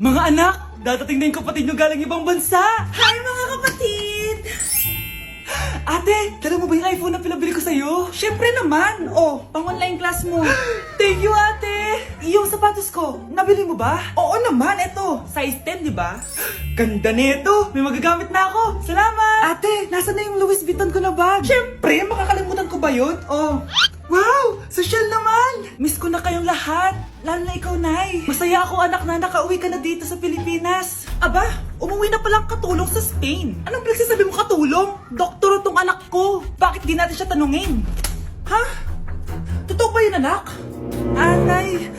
Mga anak, dadating na yung kapatid nyo galing ibang bansa. Hi mga kapatid! Ate, dala mo ba yung iPhone na pinabili ko sa'yo? Syempre naman! Oh, pang-online class mo. Thank you, ate! Yung sapatos ko, nabili mo ba? Oo naman, eto. Size 10, di ba? Ganda nito! May magagamit na ako! Salamat! Ate, nasa na yung Louis Vuitton ko na bag? Syempre, makakalimutan ko ba yun? Oh. Wow! Social naman! Miss ko na kayong lahat. Lalo na ikaw, Nay. Masaya ako, anak, na nakauwi ka na dito sa Pilipinas. Aba, umuwi na palang katulong sa Spain. Anong pinagsasabi mo katulong? Doktor tong anak ko. Bakit di natin siya tanungin? Ha? Totoo ba yun, anak? Nay.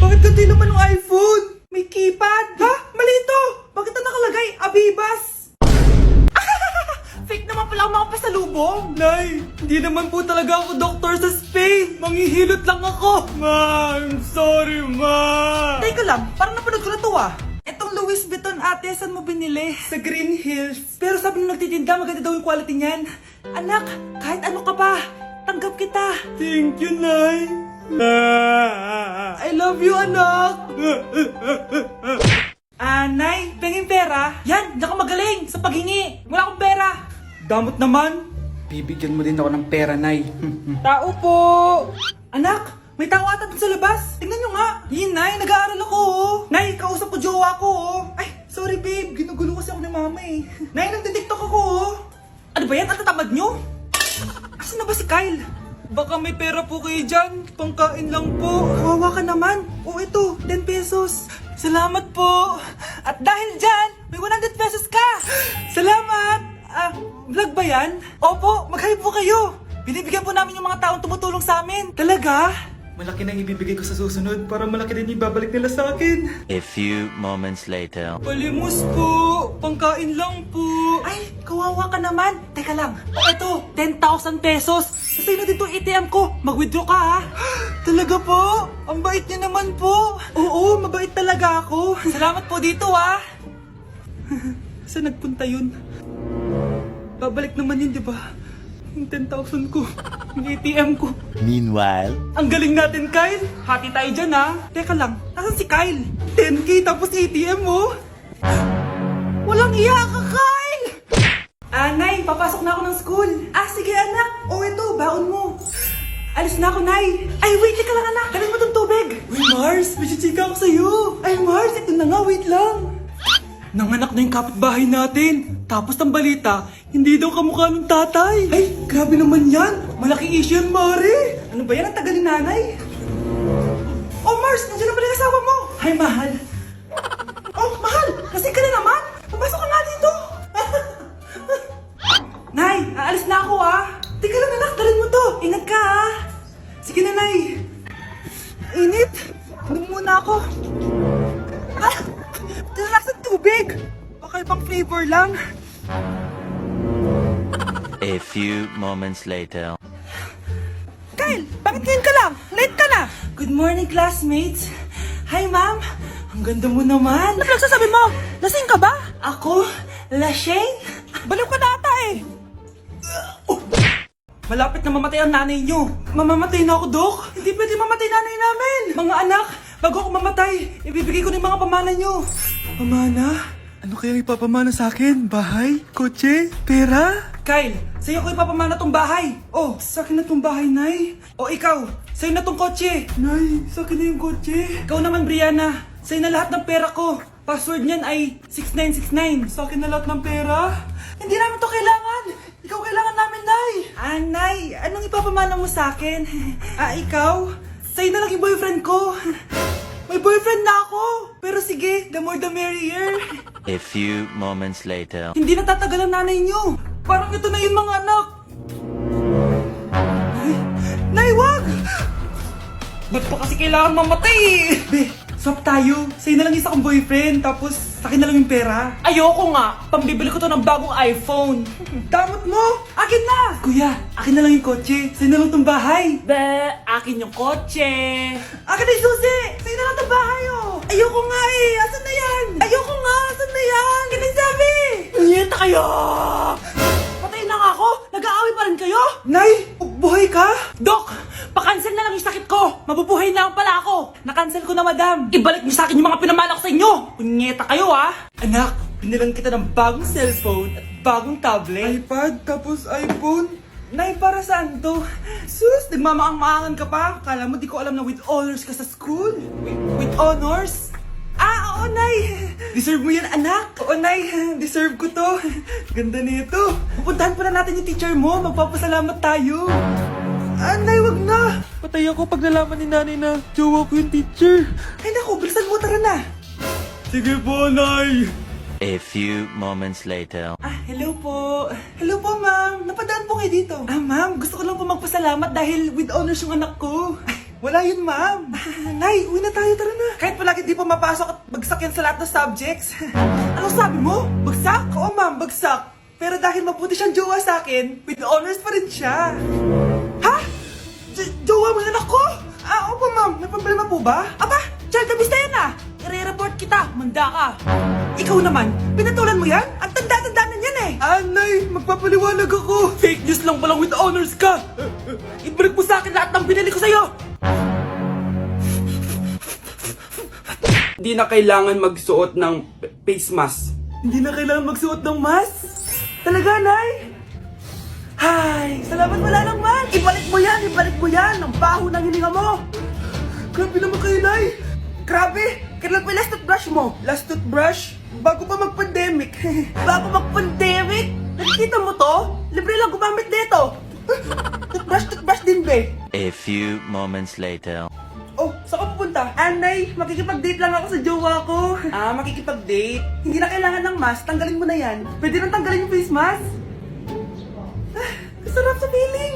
Bakit ganti naman ng iPhone? May keypad. Ha? Mali ito. Bakit na nakalagay? Abibas. Fake naman pala ang mga pasalubong. Nay, hindi naman po talaga ako doktor sa Spain. Manghihilot lang ako. Ma, I'm sorry, ma. Teka lang, parang napanood ko na to ah. Etong Louis Vuitton ate, saan mo binili? Sa Green Hills. Pero sabi nung nagtitinda, maganda daw yung quality niyan. Anak, kahit ano ka pa, tanggap kita. Thank you, Nay. I love you, anak. Nay, pengin pera? Yan, di ka magaling sa paghingi. Wala akong pera. Damot naman. Bibigyan mo din ako ng pera, Nay. Tao po. Anak, may tao ata dun sa labas. Tingnan nyo nga. Yun, Nay, nag-aaral ako oh. Nay, kausap ko jowa ko oh. Ay, sorry babe, ginugulo kasi ako ni mama eh. Nay, nagtitiktok ako oh. Ano ba yan? Ang tatamad nyo? Asan na ba si Kyle? Baka may pera po kayo dyan. Pangkain lang po. Kawawa ka naman. Oh, ito, 10 pesos. Salamat po. At dahil dyan, may 100 pesos ka. Salamat. Vlog ba yan? Opo, mag-hi po kayo. Binibigyan po namin yung mga taong tumutulong sa amin. Talaga? Malaki na ibibigay ko sa susunod para malaki din ibabalik nila sa akin. A few moments later. Palimos po. Pangkain lang po. Ay, kawawa ka naman. Teka lang. O eto, 10,000 pesos. Sasay na din itong ATM ko. Mag-withdraw ka ha. Talaga po? Ang bait niya naman po. Oo, mabait talaga ako. Salamat po dito ha. Saan nagpunta yun? Babalik naman yun, di ba? Yung 10,000 ko. Yung ATM ko. Meanwhile, Ang galing natin, Kyle. Hati tayo dyan, ha? Teka lang, nasan si Kyle? 10K tapos ATM mo. Walang iya ka, Kyle! Nay, papasok na ako ng school. Sige anak. O ito, baon mo. Alis na ako, Nay. Ay, wait, teka lang anak. Dalhin mo tong tubig. Uy, Mars, may chichika ako sa'yo. Ay, Mars, ito na nga, wait lang. Nanganak na yung kapitbahay natin. Tapos ang balita, hindi daw kamukha ng tatay. Ay, grabe naman yan. Malaking issue yan, Mari. Ano ba yan? Ang tagal ni nanay. Oh, Mars, nandiyan na pala yung asawa mo. Hi, mahal. Oh, mahal, lasing ka na naman. Papasok ka nga dito. Nay, aalis na ako ah. Teka lang anak, dalhin mo to. Ingat ka ah. Sige na, Nay. Init. Inom muna ako. Ah, lasang tubig. Baka ibang flavor lang. a few moments later. Kyle, bakit ngayon ka lang? Late ka na. Good morning, classmates. Hi, ma'am. Ang ganda mo naman. Ano nagsasabi mo? Lasing ka ba? Ako? Lasheng? Baliw ka na ata eh. Malapit na mamatay ang nanay nyo. Mamamatay na ako, Dok. Hindi pwede mamatay nanay namin. Mga anak, bago ako mamatay, ibibigay ko na yung mga pamana nyo. Pamana? Ano kaya ipapamana sa akin? Bahay? Kotse? Pera? Kyle, sa'yo ko ipapamana tong bahay. Oh, sa akin na tong bahay, Nay. O ikaw, sa'yo na tong kotse. Nay, sa akin na yung kotse. Ikaw naman, Brianna, sa'yo na lahat ng pera ko. Password niyan ay 6969. Sa akin na lahat ng pera. Hindi namin to kailangan. Ikaw kailangan namin, Nay. Nay, anong ipapamana mo sa akin? Ikaw? Sa'yo na lang yung boyfriend ko. May boyfriend na ako. Pero sige, the more the merrier. A few moments later. Hindi natatagal ang nanay niyo. Parang ito na yung mga anak. Nay, wag! Ba't pa kasi kailangan mamatay eh? Swap tayo. Sa'yo na lang isa kong boyfriend, tapos sa akin na lang yung pera. Ayoko nga. Pambibili ko to ng bagong iPhone. Damot mo! Akin na! Kuya, akin na lang yung kotse. Sa'yo na lang tong bahay. Akin yung kotse. Akin na yung susi! Sa'yo na lang tong bahay oh! Ayoko nga eh! Asan na yan? Ayoko nga! Asan na yan? Kinasabi! Niyeta kayo! Patay na nga ako. Nag-aaway pa rin kayo? Nay! Buhay ka? Dok, Pa-cancel na lang yung sakit ko! Mabubuhay na lang pala ako! Na-cancel ko na, madam! Ibalik niyo sa akin yung mga pinamala ko sa inyo! Punyeta kayo, ha! Anak, binilang kita ng bagong cellphone at bagong tablet. iPad, tapos iPhone. Nay, para saan to? Sus, nagmamaang-maangan ka pa? Kala mo di ko alam na with honors ka sa school? With honors? Ah, oo, Nay! Deserve mo yan, anak! Oo, Nay! Deserve ko to! Ganda nito! Pupuntahan pa na natin yung teacher mo! Magpapasalamat tayo! Ah, Nay, wag na! Patay ako pag nalaman ni nanay na jowa ko yung teacher. Ay, naku, bilisan mo, tara na! Sige po, Nay. A few moments later. Ah, hello po. Hello po, ma'am. Napadaan po kayo dito. Ah, ma'am, gusto ko lang po magpasalamat dahil with honors yung anak ko. Ay, wala yun, ma'am. Nay, uwi na tayo, tara na. Kahit palagi di pa mapasok at bagsak yan sa lahat ng subjects. Anong sabi mo? Bagsak? Oo, ma'am, bagsak. Pero dahil mabuti siyang jowa sa akin, with honors pa rin siya. Ha? Jowa mo yung anak ko? Ah, opo, ma'am. May problema po ba? Aba, child abuse na yan ah. I-report kita, manda ka. Ikaw naman, pinatulan mo yan? Ang tanda-tanda na yan eh. Anay, magpapaliwanag ako. Fake news lang palang with honors ka. Ibalik mo sa akin lahat ng binili ko sa'yo. Hindi na kailangan magsuot ng face mask. Hindi na kailangan magsuot ng mask. Talaga, Nay? Hay, salamat wala lang, man. Ibalik mo yan, ibalik mo yan. Ang baho ng hininga mo. Grabe naman kayo, Nay. Grabe, kailan pa yung last toothbrush mo? Last toothbrush, bago pa mag-pandemic. Bago mag-pandemic? Nakikita mo to? Libre lang gumamit dito. Toothbrush din, be. A few moments later. Oh, saan ka pupunta? Anay, makikipag-date lang ako sa jowa ko. Ah, makikipag-date? Hindi na kailangan ng mask, tanggalin mo na yan. Pwede nang tanggalin yung face mask. Ah, sarap sa feeling.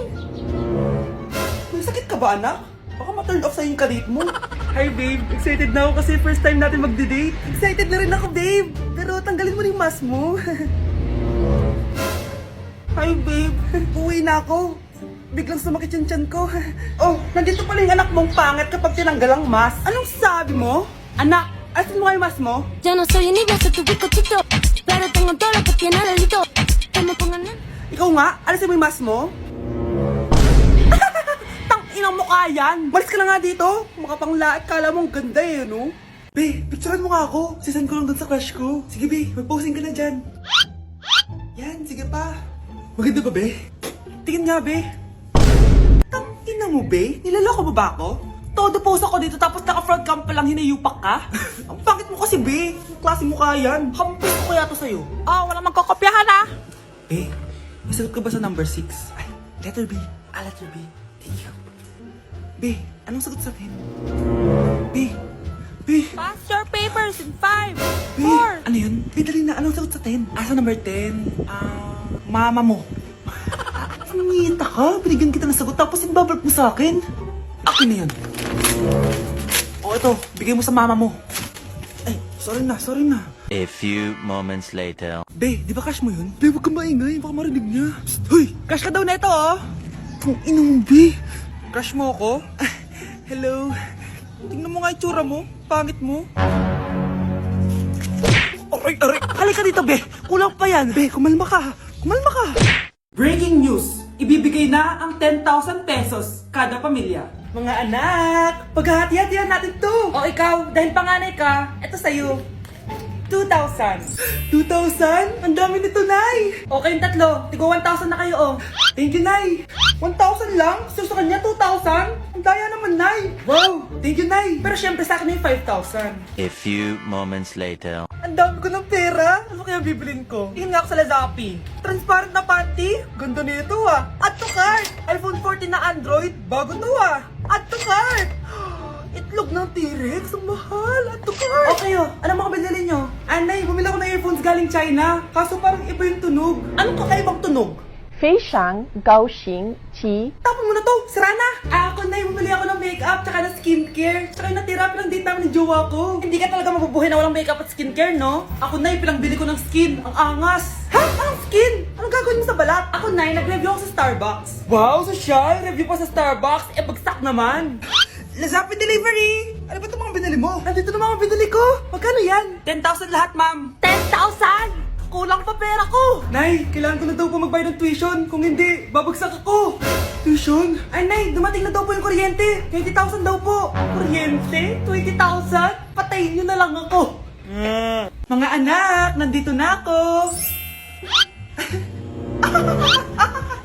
May sakit ka ba, anak? Baka ma-turn off sa'yo yung karit mo. Hi, babe. Excited na ako kasi first time natin mag-date. Excited na rin ako, babe. Pero tanggalin mo rin yung mask mo. Hi, babe. Uwi na ako. Biglang sumakit yung tiyan ko. Oh, nandito pala yung anak mong pangit kapag tinanggal ang mask. Anong sabi mo? Anak, asin mo nga yung mask mo? Yo no soy envidioso, tu pico chito, pero tengo todo lo que tiene delito. Que me pongan en... Ikaw nga, alisin mo yung mask mo? Tang inang mukha yan! Malis ka na nga dito! Makapanglait, kala mo ang ganda eh, no? Be, picturean mo nga ako. Sisend ko lang dun sa crush ko. Sige, be, mag-posing ka na dyan. Yan, sige pa. Maganda ba, be? Tingin nga, be. Tang ina mo, be? Nilaloko mo ba ako? Todo post ako dito tapos naka-front cam pa lang hinayupak ka? Ang pangit mo kasi, be. Ang klase mukha yan. Hampis ko kaya to sa'yo. Oh, wala magkokopyahan ah! Be, nasagot ka ba sa number 6? Ay, letter B. Ah, letter B. Thank you. Be, anong sagot sa atin? Be, Pass your papers in 5, Be, 4. ano yun? Be, dali na. Anong sagot sa 10? Ah, sa number 10. Mama mo. Sumingita ka. Binigyan kita ng sagot tapos ibabalik mo sa akin. Akin na yun. O, ito. Bigay mo sa mama mo. Ay, sorry na. A few moments later. Be, di ba crush mo yun? Be, huwag kang maingay. Baka marinig niya. Psst, hoy! Crush ka daw na ito, oh! Kung inong, Be. Crush mo ako? Hello. Tingnan mo nga yung tsura mo. Pangit mo. Aray! Halika dito, Be. Kulang pa yan. Be, kumalma ka. Breaking news! Ibibigay na ang 10,000 pesos kada pamilya. Mga anak, paghahati-hatihan natin to. O ikaw, dahil panganay ka, eto sa'yo. 2,000. 2,000? Ang dami nito, Nay. Okay yung tatlo. Tigo 1,000 na kayo, oh. Thank you, Nay. 1,000 lang? So sa kanya, 2,000? Ang daya naman, Nay. Wow. Thank you, Nay. Pero syempre sa akin yung 5,000. A few moments later. Ang dami ko ng pera. Ano kaya bibilin ko? Tingin nga ako sa Lazappi. Transparent na panty? Ganda nito ah. Add to cart. iPhone 14 na Android. Bago to ah. Add to cart. Itlog ng T-Rex. Ang mahal. Add to cart. Okay oh. Ano mga binili nyo? Anay, bumili ako ng earphones galing China. Kaso parang iba yung tunog. Anong kakaibang tunog? 非常高兴其 Tapon mo na to! Sira na! Ako na bumili ako ng makeup tsaka ng skincare. Tsaka yung natira pinang date namin ng jowa ko. Hindi ka talaga mabubuhay na walang makeup at skincare, no? Ako na pinang bili ko ng skin. Ang angas! Ha? Anong skin? Anong gagawin mo sa balat? Ako na nag-review ako sa Starbucks. Wow, social! Review pa sa Starbucks? Eh, bagsak naman! Lazappi Delivery! Ano ba itong mga binili mo? Nandito na mga binili ko! Magkano yan? 10,000 lahat, ma'am. 10,000! kulang pa pera ko. Nay, kailangan ko na daw po magbayad ng tuition. Kung hindi, babagsak ako. Tuition? Ay, Nay, dumating na daw po yung kuryente. 20,000 daw po. Kuryente? 20,000? Patayin niyo na lang ako. Mga anak, nandito na ako.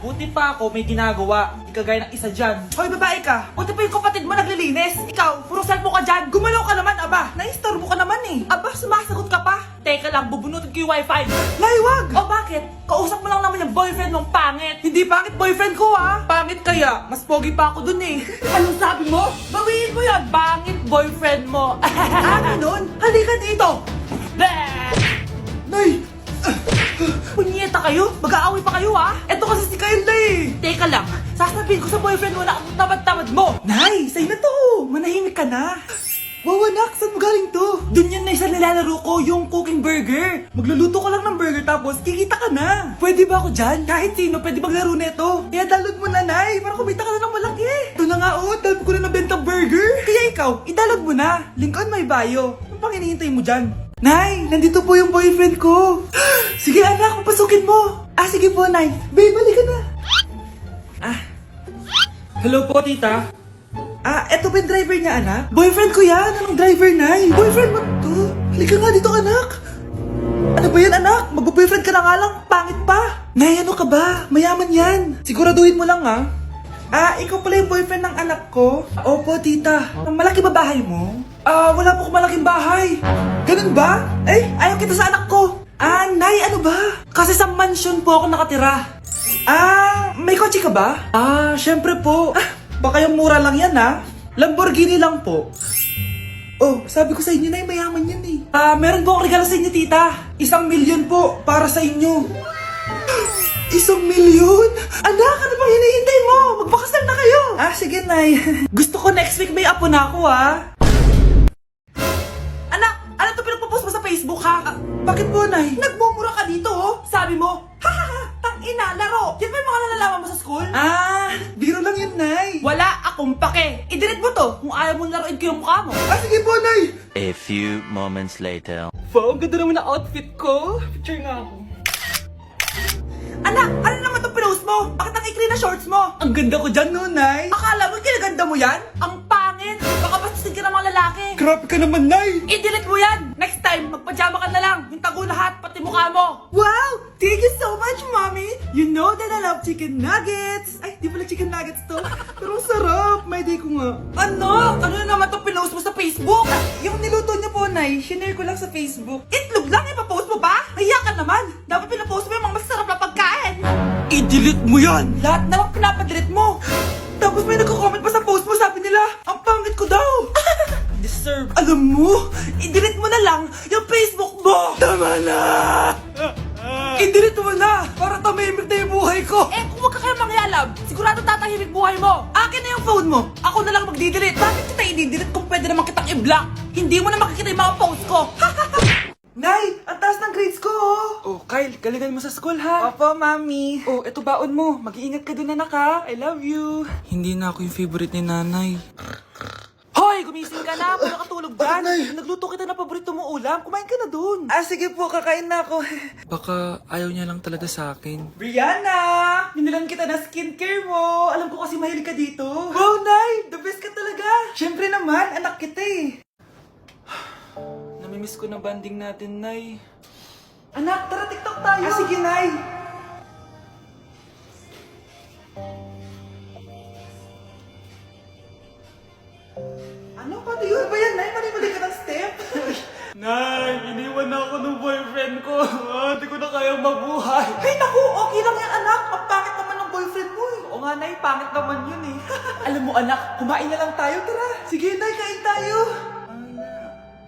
Buti pa ako may ginagawa. Di kagaya ng isa dyan. Hoy, babae ka. Buti pa yung kapatid mo naglilinis. Ikaw, puro cellphone ka dyan. Gumalaw ka naman, aba. Naistorbo ka naman eh. Aba, sumasagot ka pa. Teka lang, bubunutin ko yung wifi. Nay, wag! O bakit? Kausap mo lang naman yung boyfriend mong pangit. Hindi pangit boyfriend ko ha. Pangit kaya. Mas pogi pa ako dun eh. Anong sabi mo? Bawiin mo yan. Pangit boyfriend mo. Ganun? Halika dito. Nay! Punyeta kayo? Mag-aaway pa kayo ha? Eto kasi si Kyle na eh. Teka lang, sasabihin ko sa boyfriend mo na ang tamad-tamad mo. Nay, sa'yo na to. Manahimik ka na. Wow, anak, saan mo galing to? Dun yan na isa nilalaro ko, yung cooking burger. Magluluto ka lang ng burger tapos kikita ka na. Pwede ba ako dyan? Kahit sino, pwede maglaro neto. Kaya download mo na, Nay, para kumita ka na ng malaki. Ito na nga, oh, dami ko na nabentang burger. Kaya ikaw, i-download mo na. Link on my bio. Ano pang hinihintay mo dyan? Nay, nandito po yung boyfriend ko. Sige anak, papasukin mo. Sige po, Nay. Babe, balik ka na. Hello po, tita. Eto ba yung driver niya, anak? Boyfriend ko yan. Anong driver, Nay? Boyfriend mo to? Halika nga dito, anak. Ano ba yan, anak? Mag-boyfriend ka na nga lang. Pangit pa. Nay, ano ka ba? Mayaman yan. Siguraduhin mo lang, ha? Ikaw pala yung boyfriend ng anak ko? Opo, tita. Malaki ba bahay mo? Wala po akong malaking bahay. Ganun ba? Ayaw kita sa anak ko. Nay, ano ba? Kasi sa mansion po ako nakatira. May kotse ka ba? Syempre po. Baka yung mura lang yan, ha? Lamborghini lang po. Oh, sabi ko sa inyo na mayaman yan eh. Meron po akong regalo sa inyo, tita. 1,000,000 po para sa inyo. 1,000,000? Anak, ano bang hinihintay mo? Magpakasal na kayo. Sige, Nay. Gusto ko next week may apo na ako, ha? Anak, ano to pinagpo-post mo sa Facebook, ha? Bakit po, Nay? Nagmumura ka dito, oh. Sabi mo, tangina, laro. Yan ba yung mga nalalaman mo sa school? Biro lang yun, Nay. Wala akong pake. I-delete mo to kung ayaw mo laruin ko yung mukha mo. Sige po, Nay. A few moments later. Wow, ang ganda naman na outfit ko. Picture nga ako. Anak, ano naman itong pinost mo? Bakit ang ikli na shorts mo? Ang ganda ko dyan, no, Nay? Akala mo kinaganda mo yan? Ang pangit! Baka bastusin ka ng mga lalaki. Grabe ka naman, Nay! I-delete mo yan! Next time, magpajama ka na lang. Yung tago lahat, pati mukha mo. Wow! Thank you so much, Mommy! You know that I love chicken nuggets! Ay, di pala chicken nuggets to. Pero sarap! May day ko nga. Ano? Ano na naman itong pinost mo sa Facebook? Yung niluto niya po, Nay, shinare ko lang sa Facebook. Itlog lang, ipapost mo pa? Kaya ka naman! Dapat pinapost mo yung mga masarap na pagkain! I-delete mo yan! Lahat na lang pinapadelete mo! Tapos may nagko-comment pa sa post mo, sabi nila, ang pangit ko daw! Deserve. Alam mo, i-delete mo na lang yung Facebook mo! Tama na! I-delete mo na! Para tamimik na yung buhay ko! Kung wag ka kayo mangyalab, sigurado tatahimik buhay mo! Akin na yung phone mo! Ako na lang magdi-delete! Bakit kita i-delete kung pwede naman kitang i-block? Hindi mo na makikita yung mga post ko! Nay, ang taas ng grades ko, oh. Kyle, galingan mo sa school, ha? Opo, Mami. Oh, eto baon mo. Mag-iingat ka dun, anak, ha? I love you. Hindi na ako yung favorite ni Nanay. Hoy, gumising ka na. Puro katulog dyan. Nagluto kita na paborito mo ulam. Kumain ka na dun. Sige po, kakain na ako. Baka ayaw niya lang talaga sa akin. Brianna! Binilan kita na skincare mo. Alam ko kasi mahilig ka dito. Wow, Nay! The best ka talaga. Siyempre naman, anak kita eh. Namimiss ko na banding natin, Nay. Anak, tara TikTok tayo. Sige, Nay. Ano? Pati yun ba yan, Nay? Mali-mali ka ng step? Nay, iniwan na ako ng boyfriend ko. Hindi ko na kayang mabuhay. Ay, naku, okay lang yan, anak. Ang pangit naman ng boyfriend mo eh. Oo nga, Nay, pangit naman yun eh. Alam mo, anak, kumain na lang tayo. Tara. Sige, Nay, kain tayo.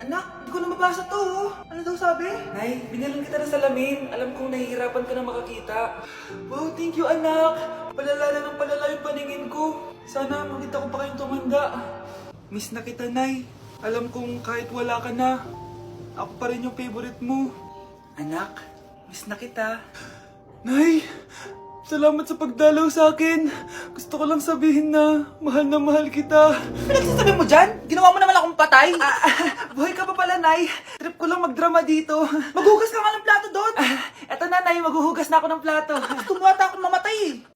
Anak, hindi ko na mabasa to, oh. Ano daw sabi? Nay, binilon kita ng salamin. Alam kong nahihirapan ka na makakita. Wow, thank you, anak. Palala na ng palala yung paningin ko. Sana makita ko pa kayong tumanda. Miss na kita, Nay. Alam kong kahit wala ka na, ako pa rin yung favorite mo. Anak, miss na kita. Nay, Salamat sa pagdalaw sa akin. Gusto ko lang sabihin na mahal kita. Pinagsasabi mo dyan? Ginawa mo naman akong patay? Buhay ka pa pala, Nay. Trip ko lang magdrama dito. Maghugas ka nga ng plato doon. Eto na, Nay. Maghuhugas na ako ng plato. Gusto mo ata akong mamatay eh.